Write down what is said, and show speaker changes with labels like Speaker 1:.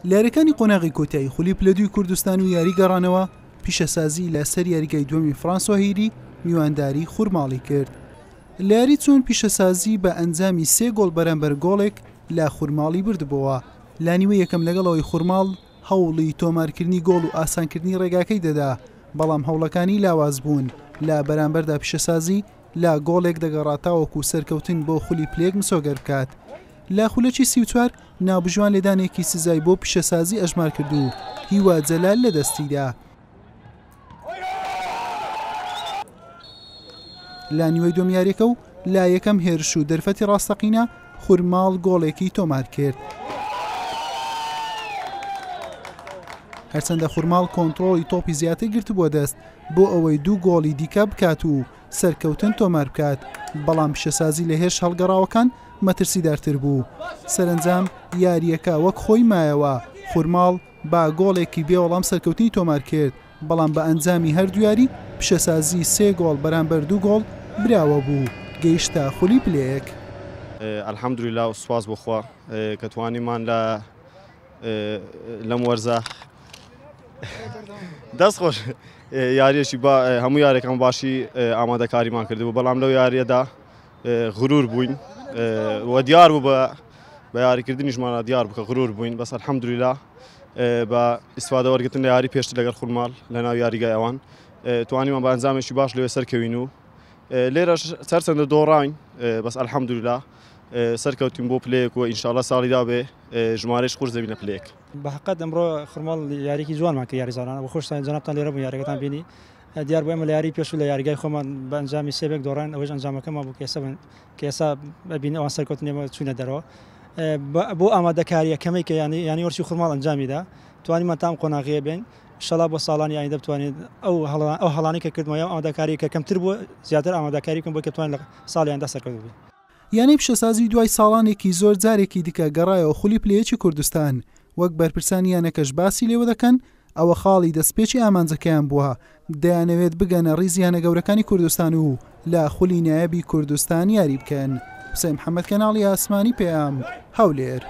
Speaker 1: لارەکانی قۆناغی کۆتایی خولی پلە دوی کوردستان و یاری گەڕانەوە پیشەسازی لەسەر یاریگای دووەمی فرانسۆ هەیری میوانداری خورماڵی کرد. لە یاری چۆن پیشەسازی بە ئەنجامی 3 گۆڵ بەرامبەر گۆڵێک لە خورماڵی بردبەوە. لا نیوە یەکەم لەگەڵەوەی خورماڵ هەوڵی تۆمارکردنی گۆڵ و ئاسانکردنی ڕێگاکەی دەدا، بەڵام هەوڵەکانی لاواز بوون. لە بەرامبەردا پیشەسازی لا گۆڵێک دەگەڕاتاوەکو سەرکەوتن بۆ خولی پلێک مسۆگەر بکات. لا خولەکی 34 نابژوان لێدانێکی سزای بۆ پیشەسازی ئەژمار کرد و هیوا جەلال لە دەستیدا. لا نیوەی دووەم یاریەکە و لا یەکەم هێرش و دەرفەتی ڕاستەقینە خورماڵ گۆڵێکی تۆمار کرد. هەرچەندە خورماڵ کۆنتڕۆڵی تۆپی زیاتر گرت بۆ دەست بۆ ئەوەی 2 گۆڵی دیکە بکات و سەرکەوتن تۆمار بکات، بەڵام پیشەسازی لە هێرش هەڵگەڕاوەکان مەترسیدارتر بوو. سەرنجام یاریەکە وەک خۆی مایەوە خورماڵ با گۆڵێکی بێوەڵام سەرکەوتنی تۆمار کرد، بەڵام بە ئەنجامی هەردوو یاری پیشەسازی 3 گۆڵ بەرامبەر 2 گۆڵ براوە بوو، گەیشتە خولی پلەیەک.
Speaker 2: الحەمدوللا و سوپاس بۆخوا کە توانیمان لەم وەرزە دەست خۆش یاریەشی هەموو یاریەکان باشی ئامادەکاریمان کردبوو، بەڵام لەو یاریەدا غرور بووین و دیار بوو بە یاریکردنیشمانە دیار بوو کە غرور بووین، بەس الحەمدوللا بە ئیسفادە وەرگرتن لە یاری پێشتر لەگەڵ خورماڵ لە ناو یاریگای ئەوان توانیمان بە ئەنجامێکی باش لەوێ سەرکەوین و لێرەش چەندە دۆڕاین، بەس الحەمدوللا سەرکەوتین بۆ پلەیەک و ئینشاڵڵا ساڵی دابێ ژمارەش قورس دەبینە پلەیەک.
Speaker 3: بەحقیقەت ئەمڕۆ خورماڵ یاریکی جوانمان کرد یاریزانانە بە خۆشتان جەنابتان لێرە بوون یاریەکەتان بینی دیار بۆ ئێمە لە یاری پێش و لە یاریگای خۆمان بە ئەنجامی سێبێک دۆڕان ئەوەش ئەنجامەکەمان بوو کە ئێستا ببینی ئەوان سەرکەوتن ئێمە چوونە دەرەوە بۆ ئامادەکاریە کەمەی کە ینی وەرسی خورماڵ ئەنجامیدا توانیمان تام قۆناغیە بێن ئینشەڵڵا بۆ ساڵانی ئایندە بتوانێت ئەو هەڵانی کە کردمەوە ئامادەکاری کە کەمتر بوو زیاتر ئامادەکاری بکەم بۆ کە بتوانین لە ساڵی ئایندە سەرکەوت بین.
Speaker 1: یانەی پیشەسازی دوای ساڵانێکی زۆر جارێکی دیکە گەڕایەوە خولی پلەیەکی کوردستان، وەک بەرپرسانی یانەکەش باسی لێوە دەکەن ئەوە خاڵی دەستپێکی ئامانجەکەیان بووە، دەیانەوێت بگەنە ڕیزی یانە گەورەکانی کوردستان و لە خولی نایەبی کوردستان یاری بکەن. حوسێن محەممەد کەناڵی ئاسمانی پێام هەولێر.